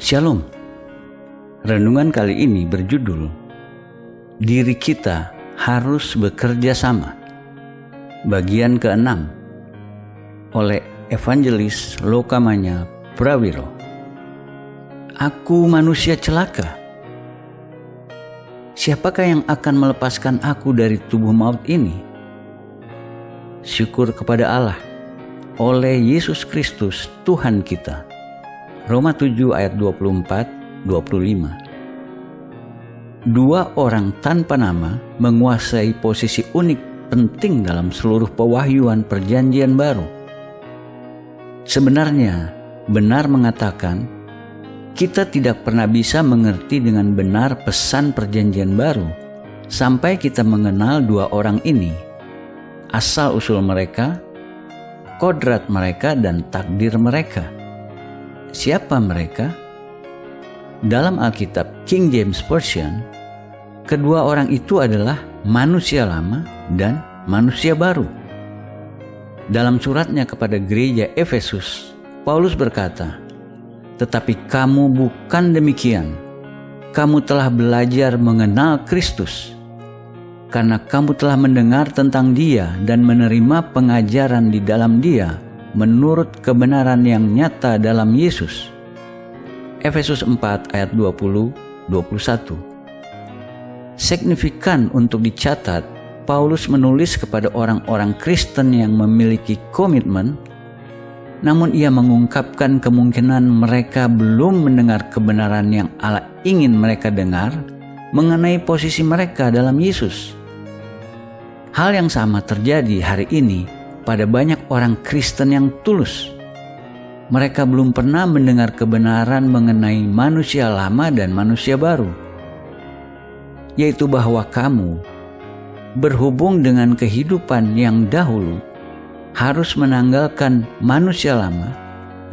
Shalom. Renungan kali ini berjudul Diri kita harus bekerja sama. Bagian ke-6 oleh Evangelis Lokamanya Prawiro. Aku manusia celaka. Siapakah yang akan melepaskan aku dari tubuh maut ini? Syukur kepada Allah oleh Yesus Kristus Tuhan kita. Roma 7 ayat 24-25. Dua orang tanpa nama menguasai posisi unik penting dalam seluruh pewahyuan perjanjian baru. Sebenarnya benar mengatakan kita tidak pernah bisa mengerti dengan benar pesan perjanjian baru sampai kita mengenal dua orang ini, asal-usul mereka, kodrat mereka, dan takdir mereka. Siapa mereka? Dalam Alkitab King James Version, kedua orang itu adalah manusia lama dan manusia baru. Dalam suratnya kepada gereja Efesus, Paulus berkata, "Tetapi kamu bukan demikian. Kamu telah belajar mengenal Kristus, karena kamu telah mendengar tentang Dia dan menerima pengajaran di dalam Dia menurut kebenaran yang nyata dalam Yesus." Efesus 4 ayat 20-21. Signifikan untuk dicatat, Paulus menulis kepada orang-orang Kristen yang memiliki komitmen, namun ia mengungkapkan kemungkinan mereka belum mendengar kebenaran yang Allah ingin mereka dengar mengenai posisi mereka dalam Yesus. Hal yang sama terjadi hari ini pada banyak orang Kristen yang tulus. Mereka belum pernah mendengar kebenaran mengenai manusia lama dan manusia baru, yaitu bahwa kamu berhubung dengan kehidupan yang dahulu harus menanggalkan manusia lama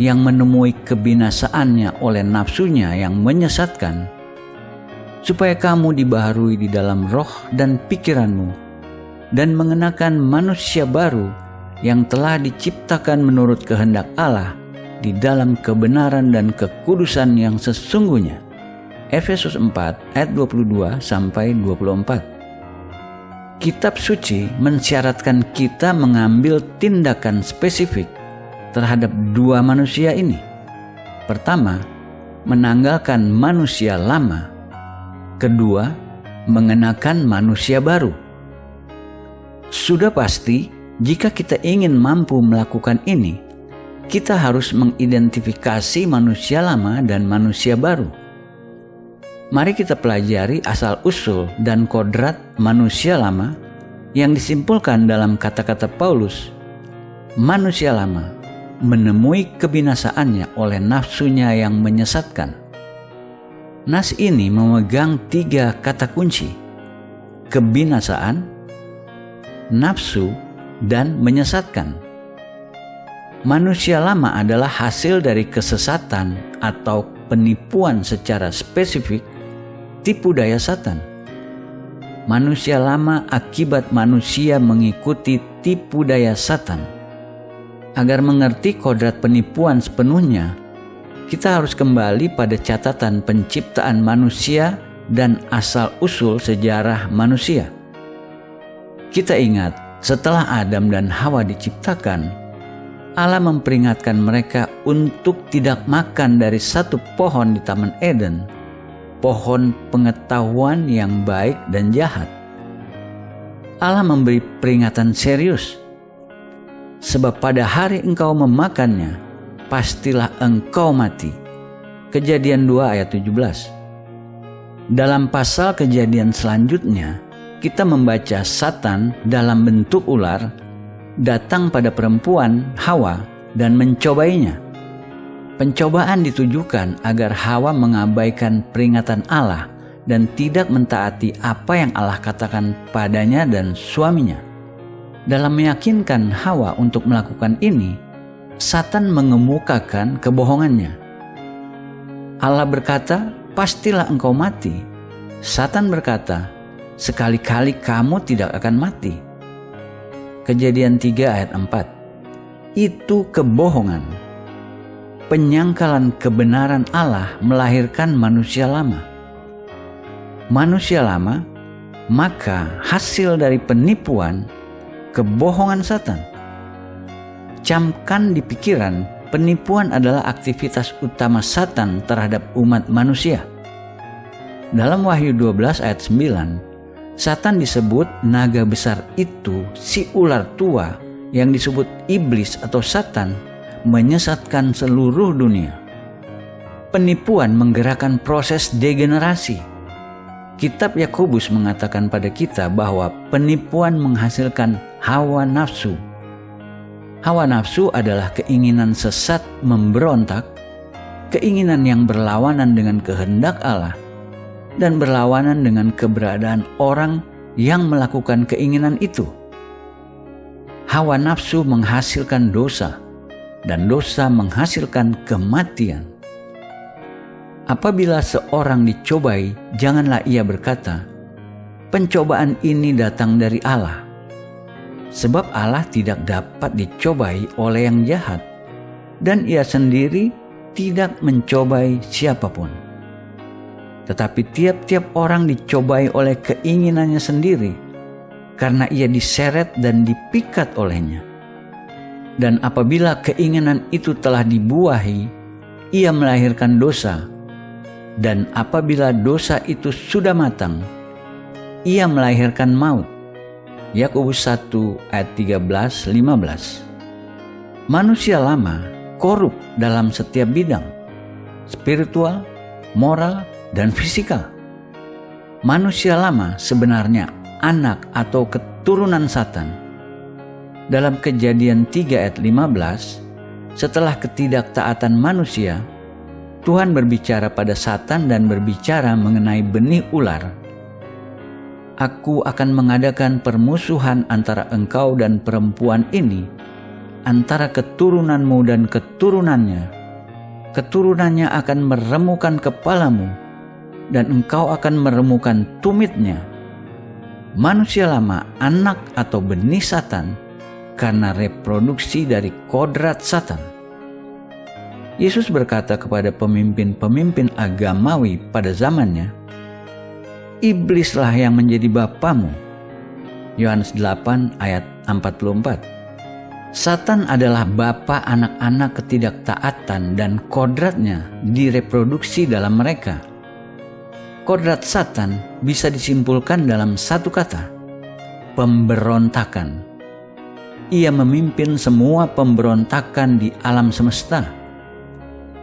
yang menemui kebinasaannya oleh nafsunya yang menyesatkan, supaya kamu dibaharui di dalam roh dan pikiranmu dan mengenakan manusia baru yang telah diciptakan menurut kehendak Allah di dalam kebenaran dan kekudusan yang sesungguhnya. Efesus 4 ayat 22-24. Kitab suci mensyaratkan kita mengambil tindakan spesifik terhadap dua manusia ini. Pertama, menanggalkan manusia lama. Kedua, mengenakan manusia baru. Sudah pasti, jika kita ingin mampu melakukan ini, kita harus mengidentifikasi manusia lama dan manusia baru. Mari kita pelajari asal-usul dan kodrat manusia lama yang disimpulkan dalam kata-kata Paulus. Manusia lama menemui kebinasaannya oleh nafsunya yang menyesatkan. Nas ini memegang 3 kata kunci: kebinasaan, nafsu, dan menyesatkan. Manusia lama adalah hasil dari kesesatan atau penipuan secara spesifik, tipu daya Satan. Manusia lama akibat manusia mengikuti tipu daya Satan. Agar mengerti kodrat penipuan sepenuhnya, kita harus kembali pada catatan penciptaan manusia dan asal-usul sejarah manusia. Kita ingat, setelah Adam dan Hawa diciptakan, Allah memperingatkan mereka untuk tidak makan dari satu pohon di Taman Eden, pohon pengetahuan yang baik dan jahat. Allah memberi peringatan serius, sebab pada hari engkau memakannya, pastilah engkau mati. Kejadian 2 ayat 17. Dalam pasal Kejadian selanjutnya, kita membaca Satan dalam bentuk ular datang pada perempuan Hawa dan mencobainya. Pencobaan ditujukan agar Hawa mengabaikan peringatan Allah dan tidak mentaati apa yang Allah katakan padanya dan suaminya. Dalam meyakinkan Hawa untuk melakukan ini, Satan mengemukakan kebohongannya. Allah berkata, "Pastilah engkau mati." Satan berkata, "Sekali-kali kamu tidak akan mati." Kejadian 3 ayat 4. Itu kebohongan. penyangkalan kebenaran Allah melahirkan manusia lama. Manusia lama, maka hasil dari penipuan, kebohongan Satan. Camkan di pikiran, penipuan adalah aktivitas utama Satan terhadap umat manusia. Dalam Wahyu 12 ayat 9, Satan disebut naga besar itu, si ular tua yang disebut iblis atau Satan, menyesatkan seluruh dunia. Penipuan menggerakkan proses degenerasi. Kitab Yakobus mengatakan pada kita bahwa penipuan menghasilkan hawa nafsu. Hawa nafsu adalah keinginan sesat memberontak, keinginan yang berlawanan dengan kehendak Allah, dan berlawanan dengan keberadaan orang yang melakukan keinginan itu. Hawa nafsu menghasilkan dosa, dan dosa menghasilkan kematian. Apabila seorang dicobai, janganlah ia berkata, "Pencobaan ini datang dari Allah." Sebab Allah tidak dapat dicobai oleh yang jahat, dan ia sendiri tidak mencobai siapapun. Tetapi tiap-tiap orang dicobai oleh keinginannya sendiri, karena ia diseret dan dipikat olehnya. Dan apabila keinginan itu telah dibuahi, ia melahirkan dosa. Dan apabila dosa itu sudah matang, ia melahirkan maut. Yakobus 1 ayat 13-15. Manusia lama korup dalam setiap bidang, spiritual, moral, dan fisikal. Manusia lama sebenarnya anak atau keturunan Satan. Dalam Kejadian 3 ayat 15, setelah ketidaktaatan manusia, Tuhan berbicara pada Satan dan berbicara mengenai benih ular. Aku akan mengadakan permusuhan antara engkau dan perempuan ini, antara keturunanmu dan keturunannya. Keturunannya akan meremukan kepalamu, dan engkau akan meremukan tumitnya. Manusia lama anak atau benih Satan karena reproduksi dari kodrat Satan. Yesus berkata kepada pemimpin-pemimpin agamawi pada zamannya, "Iblislah yang menjadi bapamu." Yohanes 8 ayat 44. Satan adalah bapa anak-anak ketidaktaatan dan kodratnya direproduksi dalam mereka. Kodrat Satan bisa disimpulkan dalam satu kata, pemberontakan. Ia memimpin semua pemberontakan di alam semesta.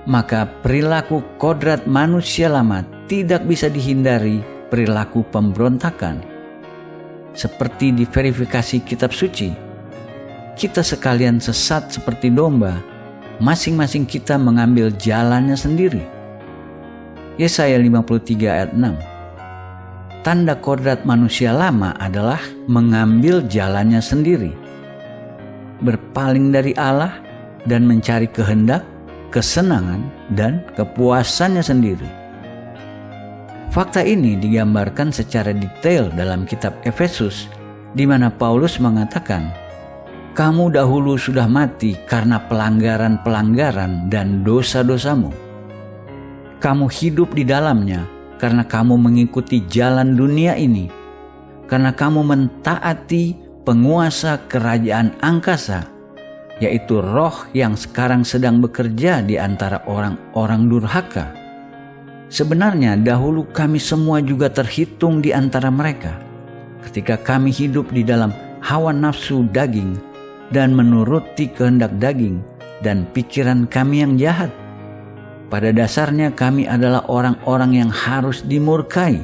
Maka perilaku kodrat manusia lama tidak bisa dihindari perilaku pemberontakan. Seperti diverifikasi kitab suci, kita sekalian sesat seperti domba, masing-masing kita mengambil jalannya sendiri. Yesaya 53 ayat 6. Tanda kodrat manusia lama adalah mengambil jalannya sendiri, berpaling dari Allah dan mencari kehendak, kesenangan, dan kepuasannya sendiri. Fakta ini digambarkan secara detail dalam kitab Efesus, di mana Paulus mengatakan, "Kamu dahulu sudah mati karena pelanggaran-pelanggaran dan dosa-dosamu. Kamu hidup di dalamnya karena kamu mengikuti jalan dunia ini, karena kamu mentaati penguasa kerajaan angkasa, yaitu roh yang sekarang sedang bekerja di antara orang-orang durhaka. Sebenarnya dahulu kami semua juga terhitung di antara mereka, ketika kami hidup di dalam hawa nafsu daging dan menuruti kehendak daging dan pikiran kami yang jahat. Pada dasarnya kami adalah orang-orang yang harus dimurkai,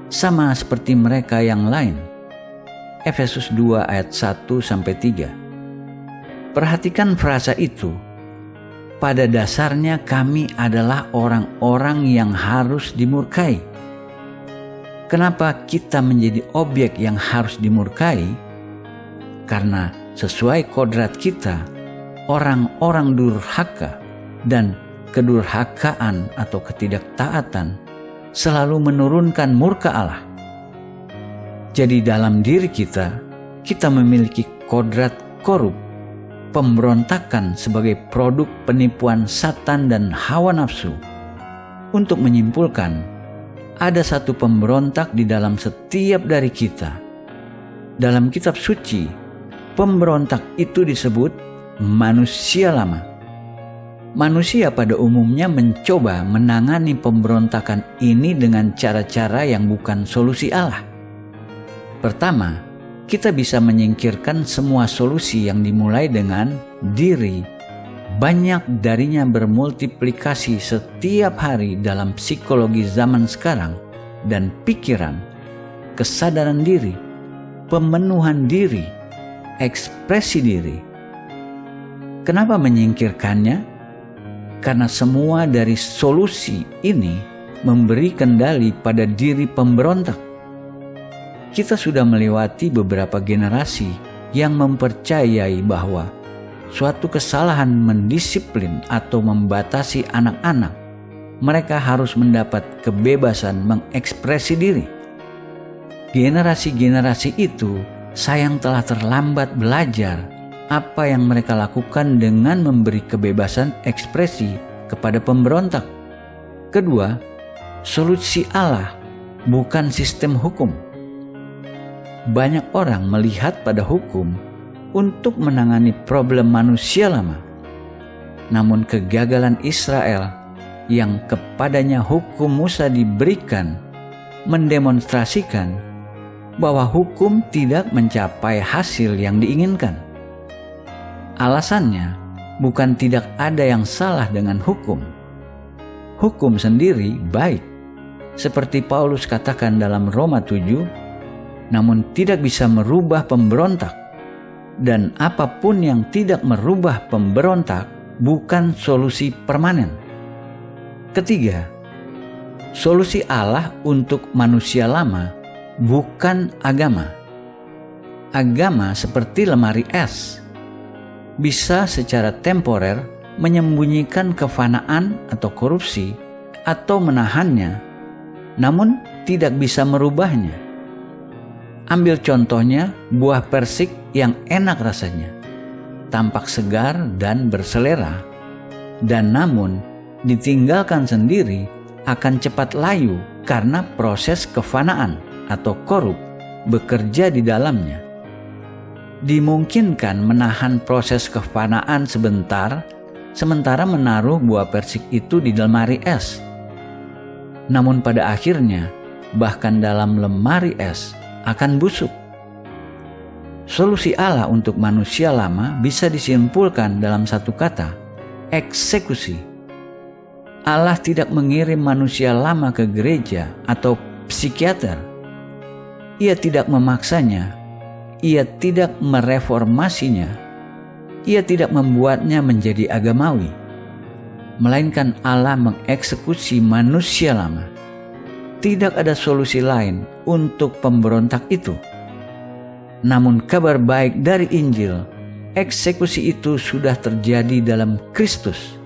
sama seperti mereka yang lain." Efesus 2 ayat 1-3. Perhatikan frasa itu. Pada dasarnya kami adalah orang-orang yang harus dimurkai. Kenapa kita menjadi objek yang harus dimurkai? Karena sesuai kodrat kita, orang-orang durhaka dan kedurhakaan atau ketidaktaatan selalu menurunkan murka Allah. Jadi dalam diri kita memiliki kodrat korup, pemberontakan sebagai produk penipuan Satan dan hawa nafsu. Untuk menyimpulkan, ada satu pemberontak di dalam setiap dari kita. Dalam kitab suci, pemberontak itu disebut manusia lama. Manusia pada umumnya mencoba menangani pemberontakan ini dengan cara-cara yang bukan solusi Allah. Pertama, kita bisa menyingkirkan semua solusi yang dimulai dengan diri. Banyak darinya bermultiplikasi setiap hari dalam psikologi zaman sekarang dan pikiran, kesadaran diri, pemenuhan diri, ekspresi diri. Kenapa menyingkirkannya? Karena semua dari solusi ini memberi kendali pada diri pemberontak. Kita sudah melewati beberapa generasi yang mempercayai bahwa suatu kesalahan mendisiplin atau membatasi anak-anak, mereka harus mendapat kebebasan mengekspresi diri. Generasi-generasi itu sayang telah terlambat belajar apa yang mereka lakukan dengan memberi kebebasan ekspresi kepada pemberontak. Kedua, solusi Allah bukan sistem hukum. Banyak orang melihat pada hukum untuk menangani problem manusia lama. Namun kegagalan Israel yang kepadanya hukum Musa diberikan mendemonstrasikan bahwa hukum tidak mencapai hasil yang diinginkan. Alasannya bukan tidak ada yang salah dengan hukum. Hukum sendiri baik, seperti Paulus katakan dalam Roma 7, namun tidak bisa merubah pemberontak. Dan apapun yang tidak merubah pemberontak bukan solusi permanen. Ketiga, solusi Allah untuk manusia lama bukan agama. Agama seperti lemari es, bisa secara temporer menyembunyikan kefanaan atau korupsi atau menahannya, namun tidak bisa merubahnya. Ambil contohnya buah persik yang enak rasanya, tampak segar dan berselera, dan namun ditinggalkan sendiri akan cepat layu karena proses kefanaan atau korup bekerja di dalamnya. Dimungkinkan menahan proses kefanaan sebentar, sementara menaruh buah persik itu di lemari es. Namun pada akhirnya, bahkan dalam lemari es akan busuk. Solusi Allah untuk manusia lama bisa disimpulkan dalam satu kata, eksekusi. Allah tidak mengirim manusia lama ke gereja atau psikiater. Ia tidak memaksanya. Ia tidak mereformasinya. Ia tidak membuatnya menjadi agamawi. Melainkan Allah mengeksekusi manusia lama. Tidak ada solusi lain untuk pemberontak itu. Namun kabar baik dari Injil, eksekusi itu sudah terjadi dalam Kristus.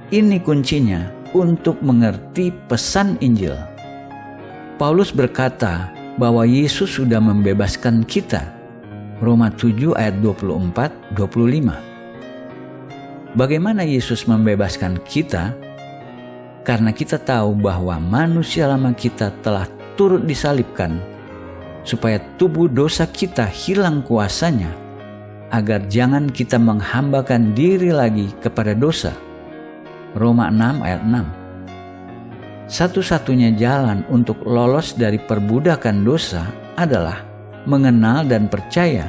Ini kuncinya untuk mengerti pesan Injil. Paulus berkata bahwa Yesus sudah membebaskan kita. Roma 7 ayat 24-25. Bagaimana Yesus membebaskan kita? Karena kita tahu bahwa manusia lama kita telah turut disalibkan, supaya tubuh dosa kita hilang kuasanya, agar jangan kita menghambakan diri lagi kepada dosa. Roma 6 ayat 6. Satu-satunya jalan untuk lolos dari perbudakan dosa adalah mengenal dan percaya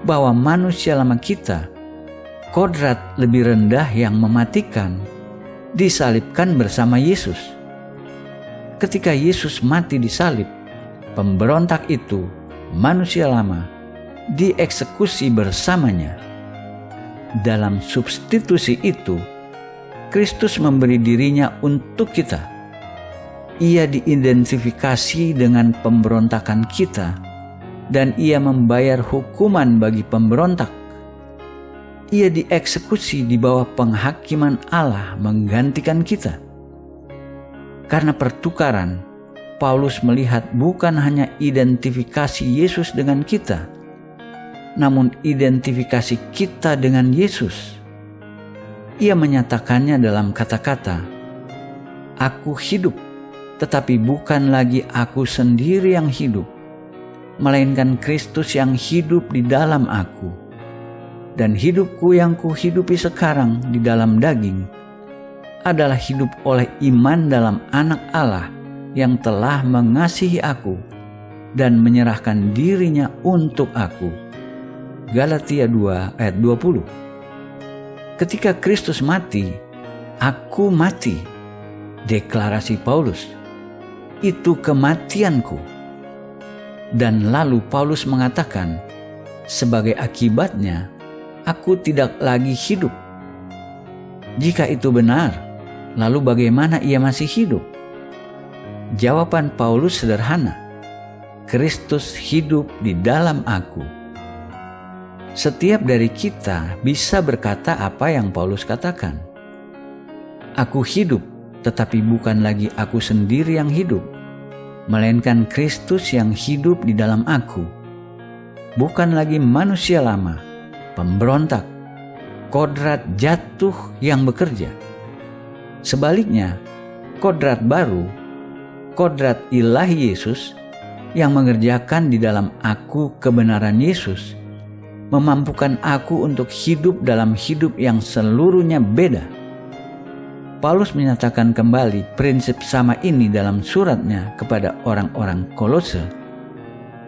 bahwa manusia lama kita, kodrat lebih rendah yang mematikan, disalibkan bersama Yesus. Ketika Yesus mati disalib, pemberontak itu, manusia lama, dieksekusi bersamanya. Dalam substitusi itu, Kristus memberi dirinya untuk kita. Ia diidentifikasi dengan pemberontakan kita, dan ia membayar hukuman bagi pemberontak. Ia dieksekusi di bawah penghakiman Allah menggantikan kita. Karena pertukaran, Paulus melihat bukan hanya identifikasi Yesus dengan kita, namun identifikasi kita dengan Yesus. Ia menyatakannya dalam kata-kata, "Aku hidup, tetapi bukan lagi aku sendiri yang hidup, melainkan Kristus yang hidup di dalam aku. Dan hidupku yang kuhidupi sekarang di dalam daging adalah hidup oleh iman dalam Anak Allah yang telah mengasihi aku dan menyerahkan dirinya untuk aku." Galatia 2 ayat 20. Ketika Kristus mati, aku mati. Deklarasi Paulus, itu kematianku. Dan lalu Paulus mengatakan, sebagai akibatnya, aku tidak lagi hidup. Jika itu benar, lalu bagaimana ia masih hidup? Jawaban Paulus sederhana, Kristus hidup di dalam aku. Setiap dari kita bisa berkata apa yang Paulus katakan. Aku hidup, tetapi bukan lagi aku sendiri yang hidup, melainkan Kristus yang hidup di dalam aku. Bukan lagi manusia lama, pemberontak, kodrat jatuh yang bekerja. Sebaliknya, kodrat baru, kodrat ilahi Yesus yang mengerjakan di dalam aku kebenaran Yesus, memampukan aku untuk hidup dalam hidup yang seluruhnya beda. Paulus menyatakan kembali prinsip sama ini dalam suratnya kepada orang-orang Kolose,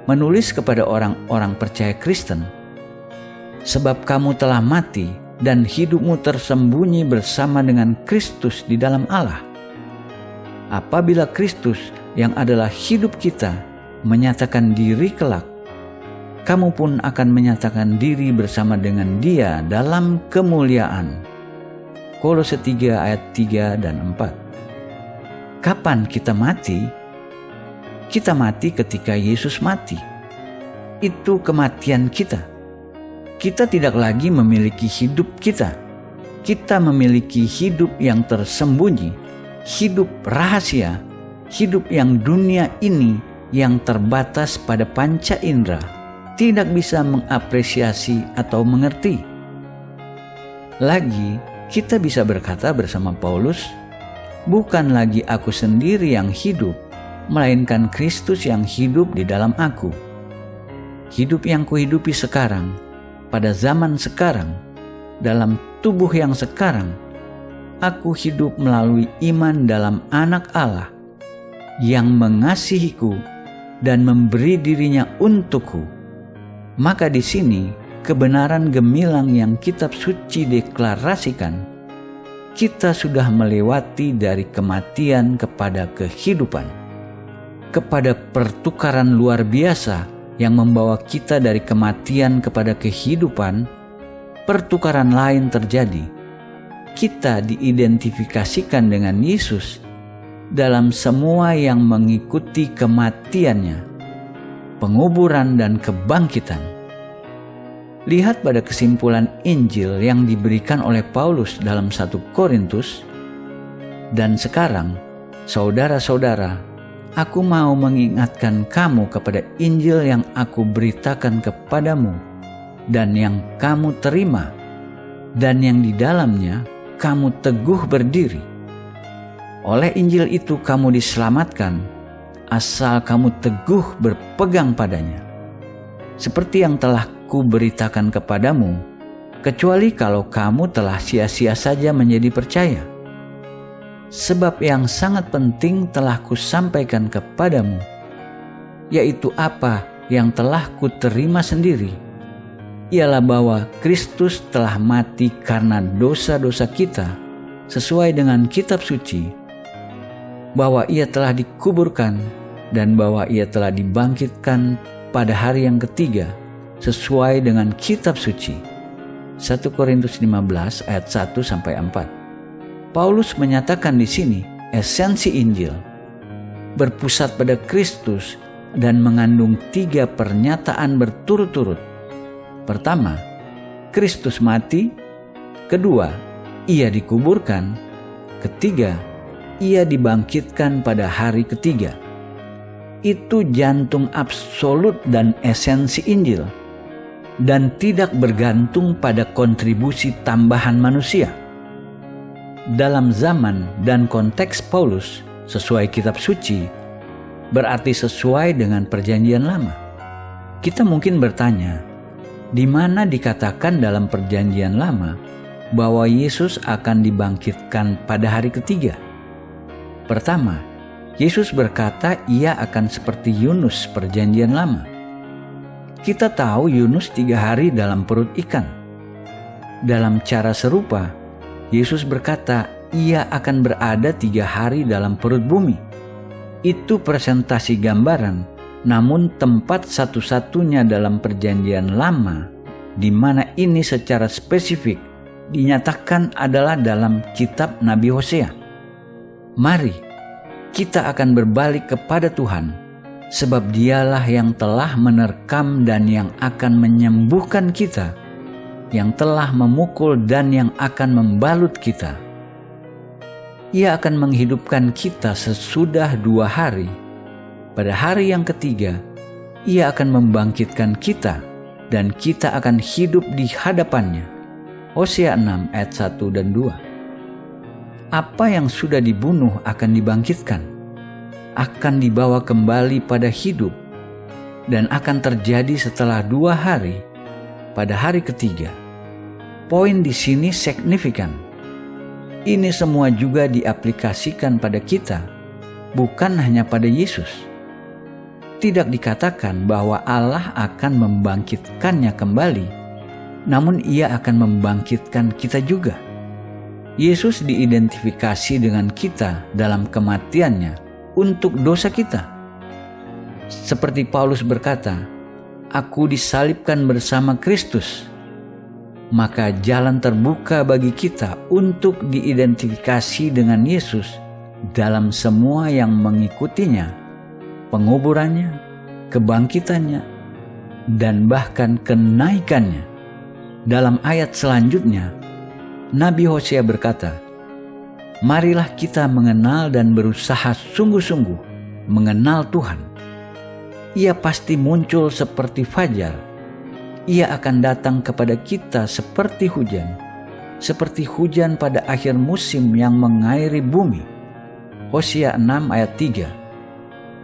menulis kepada orang-orang percaya Kristen, "Sebab kamu telah mati dan hidupmu tersembunyi bersama dengan Kristus di dalam Allah. Apabila Kristus yang adalah hidup kita menyatakan diri kelak, kamu pun akan menyatakan diri bersama dengan Dia dalam kemuliaan." Kolose 3 ayat 3 dan 4. Kapan kita mati? Kita mati ketika Yesus mati. Itu kematian kita. Kita tidak lagi memiliki hidup kita. Kita memiliki hidup yang tersembunyi, hidup rahasia, hidup yang dunia ini yang terbatas pada panca indera tidak bisa mengapresiasi atau mengerti. Lagi, kita bisa berkata bersama Paulus, "Bukan lagi aku sendiri yang hidup, melainkan Kristus yang hidup di dalam aku. Hidup yang kuhidupi sekarang, pada zaman sekarang, dalam tubuh yang sekarang, aku hidup melalui iman dalam Anak Allah yang mengasihiku dan memberi dirinya untukku." Maka di sini kebenaran gemilang yang kitab suci deklarasikan, kita sudah melewati dari kematian kepada kehidupan, kepada pertukaran luar biasa yang membawa kita dari kematian kepada kehidupan. Pertukaran lain terjadi. Kita diidentifikasikan dengan Yesus dalam semua yang mengikuti kematiannya, penguburan dan kebangkitan. Lihat pada kesimpulan Injil yang diberikan oleh Paulus dalam 1 Korintus. "Dan sekarang, saudara-saudara, aku mau mengingatkan kamu kepada Injil yang aku beritakan kepadamu dan yang kamu terima, dan yang di dalamnya kamu teguh berdiri. Oleh Injil itu kamu diselamatkan, asal kamu teguh berpegang padanya. Seperti yang telah kuberitakan kepadamu, kecuali kalau kamu telah sia-sia saja menjadi percaya. Sebab yang sangat penting telah kusampaikan kepadamu, yaitu apa yang telah kuterima sendiri, ialah bahwa Kristus telah mati karena dosa-dosa kita sesuai dengan kitab suci, bahwa ia telah dikuburkan dan bahwa ia telah dibangkitkan pada hari yang ketiga sesuai dengan kitab suci. 1 Korintus 15 ayat 1-4. Paulus menyatakan di sini esensi Injil berpusat pada Kristus dan mengandung 3 pernyataan berturut-turut. Pertama, Kristus mati. Kedua, ia dikuburkan. Ketiga, ia dibangkitkan pada hari ketiga. Itu jantung absolut dan esensi Injil. dan tidak bergantung pada kontribusi tambahan manusia. Dalam zaman dan konteks Paulus, sesuai kitab suci, berarti sesuai dengan perjanjian lama. Kita mungkin bertanya, di mana dikatakan dalam perjanjian lama bahwa Yesus akan dibangkitkan pada hari ketiga? Pertama, Yesus berkata ia akan seperti Yunus perjanjian lama. Kita tahu Yunus 3 hari dalam perut ikan. Dalam cara serupa, Yesus berkata ia akan berada 3 hari dalam perut bumi. Itu presentasi gambaran, namun tempat satu-satunya dalam perjanjian lama di mana ini secara spesifik dinyatakan adalah dalam kitab Nabi Hosea. Mari kita akan berbalik kepada Tuhan, sebab Dialah yang telah menerkam dan yang akan menyembuhkan kita, yang telah memukul dan yang akan membalut kita. Ia akan menghidupkan kita sesudah 2 hari. Pada hari yang ketiga, Ia akan membangkitkan kita dan kita akan hidup di hadapannya. Hosea 6 ayat 1 dan 2. Apa yang sudah dibunuh akan dibangkitkan, akan dibawa kembali pada hidup, dan akan terjadi setelah 2 hari, pada hari ketiga. Poin di sini signifikan. Ini semua juga diaplikasikan pada kita, bukan hanya pada Yesus. Tidak dikatakan bahwa Allah akan membangkitkannya kembali, namun Ia akan membangkitkan kita juga. Yesus diidentifikasi dengan kita dalam kematiannya untuk dosa kita. Seperti Paulus berkata, "Aku disalibkan bersama Kristus." Maka jalan terbuka bagi kita untuk diidentifikasi dengan Yesus dalam semua yang mengikutinya, penguburannya, kebangkitannya, dan bahkan kenaikannya. Dalam ayat selanjutnya, Nabi Hosea berkata, "Marilah kita mengenal dan berusaha sungguh-sungguh mengenal Tuhan. Ia pasti muncul seperti fajar. Ia akan datang kepada kita seperti hujan pada akhir musim yang mengairi bumi." Hosea 6 ayat 3.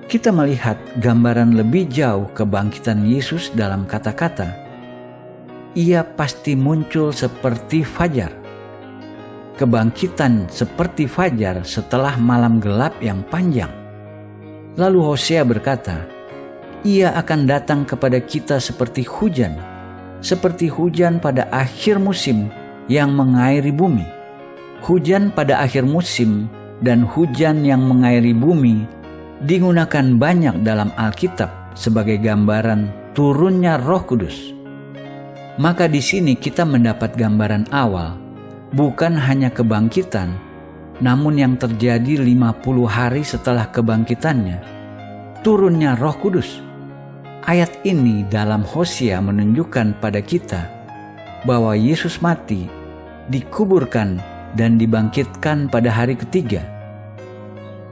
Kita melihat gambaran lebih jauh kebangkitan Yesus dalam kata-kata, "Ia pasti muncul seperti fajar." Kebangkitan seperti fajar setelah malam gelap yang panjang. Lalu Hosea berkata, "Ia akan datang kepada kita seperti hujan pada akhir musim yang mengairi bumi." Hujan pada akhir musim dan hujan yang mengairi bumi digunakan banyak dalam Alkitab sebagai gambaran turunnya Roh Kudus. Maka di sini kita mendapat gambaran awal, bukan hanya kebangkitan, namun yang terjadi 50 hari setelah kebangkitannya, turunnya Roh Kudus. Ayat ini dalam Hosea menunjukkan pada kita bahwa Yesus mati, dikuburkan, dan dibangkitkan pada hari ketiga.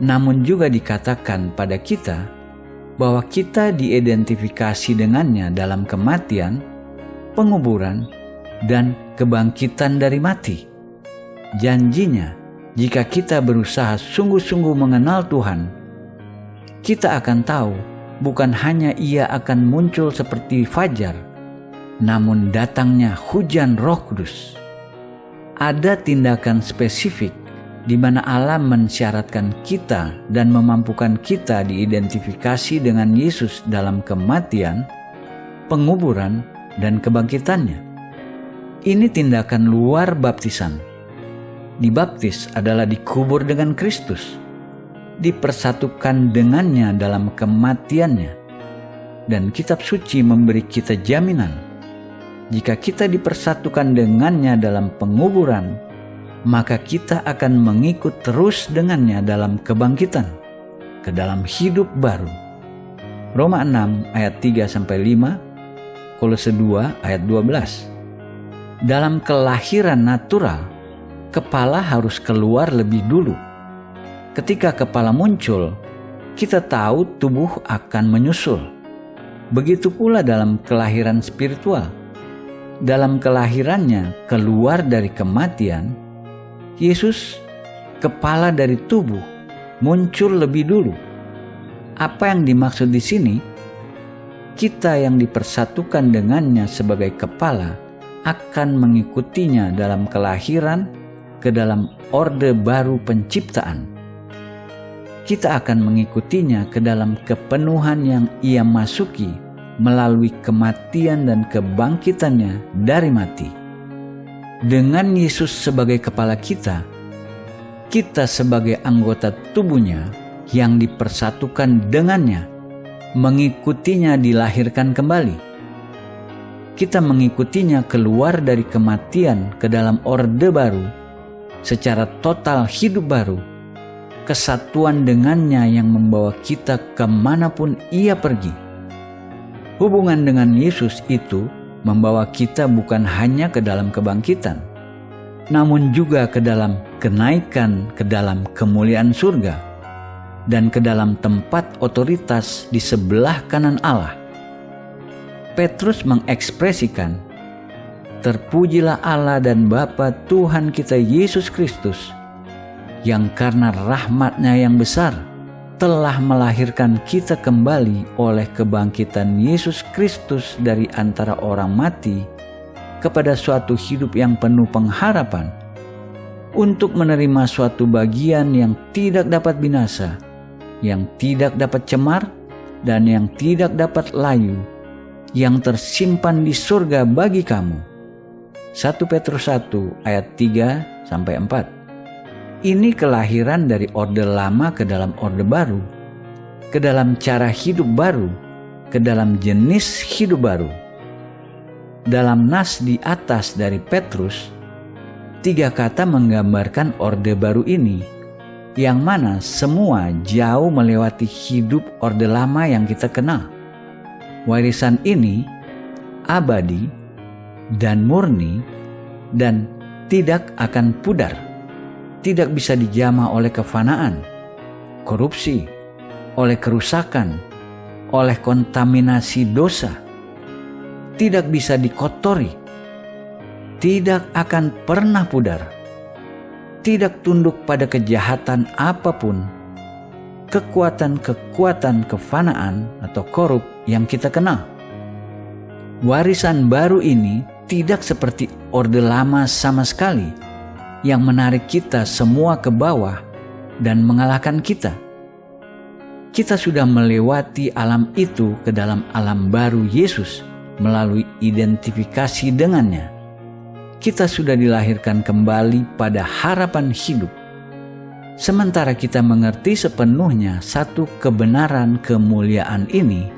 Namun juga dikatakan pada kita bahwa kita diidentifikasi dengannya dalam kematian, penguburan, dan kebangkitan dari mati. Janjinya, jika kita berusaha sungguh-sungguh mengenal Tuhan, kita akan tahu bukan hanya Ia akan muncul seperti fajar, namun datangnya hujan Roh Kudus. Ada tindakan spesifik di mana Allah mensyaratkan kita dan memampukan kita diidentifikasi dengan Yesus dalam kematian, penguburan, dan kebangkitannya. Ini tindakan luar baptisan. Dibaptis adalah dikubur dengan Kristus, dipersatukan dengannya dalam kematiannya, dan kitab suci memberi kita jaminan. Jika kita dipersatukan dengannya dalam penguburan, maka kita akan mengikut terus dengannya dalam kebangkitan, ke dalam hidup baru. Roma 6 ayat 3-5, Kolose 2 ayat 12. Dalam kelahiran natural, kepala harus keluar lebih dulu. Ketika kepala muncul, kita tahu tubuh akan menyusul. Begitu pula dalam kelahiran spiritual. dalam kelahirannya keluar dari kematian, Yesus, kepala dari tubuh, muncul lebih dulu. Apa yang dimaksud di sini? Kita yang dipersatukan dengannya sebagai kepala akan mengikutinya dalam kelahiran ke dalam orde baru penciptaan. Kita akan mengikutinya ke dalam kepenuhan yang ia masuki melalui kematian dan kebangkitannya dari mati. Dengan Yesus sebagai kepala kita sebagai anggota tubuhnya yang dipersatukan dengannya, mengikutinya dilahirkan kembali. Kita mengikutinya keluar dari kematian ke dalam orde baru, secara total hidup baru, kesatuan dengannya yang membawa kita kemanapun ia pergi. Hubungan dengan Yesus itu membawa kita bukan hanya ke dalam kebangkitan, namun juga ke dalam kenaikan ke dalam kemuliaan surga dan ke dalam tempat otoritas di sebelah kanan Allah. Petrus mengekspresikan, "Terpujilah Allah dan Bapa Tuhan kita Yesus Kristus, yang karena rahmat-Nya yang besar telah melahirkan kita kembali oleh kebangkitan Yesus Kristus dari antara orang mati kepada suatu hidup yang penuh pengharapan, untuk menerima suatu bagian yang tidak dapat binasa, yang tidak dapat cemar, dan yang tidak dapat layu, yang tersimpan di surga bagi kamu." 1 Petrus 1 ayat 3-4. Ini kelahiran dari orde lama ke dalam orde baru, ke dalam cara hidup baru, ke dalam jenis hidup baru. Dalam nas di atas dari Petrus, 3 kata menggambarkan orde baru ini, yang mana semua jauh melewati hidup orde lama yang kita kenal. Warisan ini abadi dan murni dan tidak akan pudar, tidak bisa dijamah oleh kefanaan, korupsi, oleh kerusakan, oleh kontaminasi dosa, tidak bisa dikotori, tidak akan pernah pudar, tidak tunduk pada kejahatan apapun, kekuatan-kekuatan kefanaan atau korup yang kita kenal. Warisan baru ini tidak seperti orde lama sama sekali, yang menarik kita semua ke bawah dan mengalahkan kita. Kita sudah melewati alam itu ke dalam alam baru Yesus melalui identifikasi dengannya. Kita sudah dilahirkan kembali pada harapan hidup. Sementara kita mengerti sepenuhnya satu kebenaran kemuliaan ini,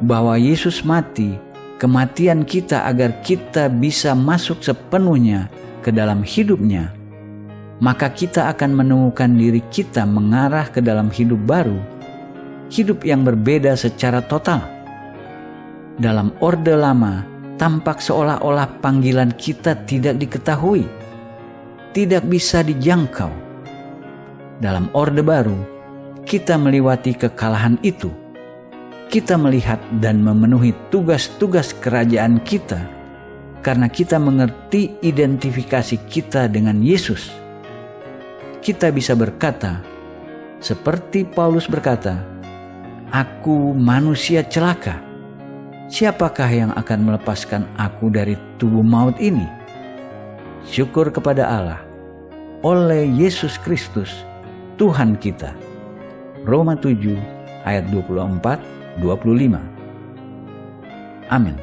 bahwa Yesus mati, kematian kita agar kita bisa masuk sepenuhnya ke dalam hidupnya, maka kita akan menemukan diri kita mengarah ke dalam hidup baru, hidup yang berbeda secara total. Dalam orde lama, tampak seolah-olah panggilan kita tidak diketahui, tidak bisa dijangkau. Dalam orde baru, kita melewati kekalahan itu. Kita melihat dan memenuhi tugas-tugas kerajaan kita, karena kita mengerti identifikasi kita dengan Yesus. Kita bisa berkata, seperti Paulus berkata, "Aku manusia celaka. Siapakah yang akan melepaskan aku dari tubuh maut ini?" Syukur kepada Allah, oleh Yesus Kristus, Tuhan kita. Roma 7 ayat 24-25. Amin.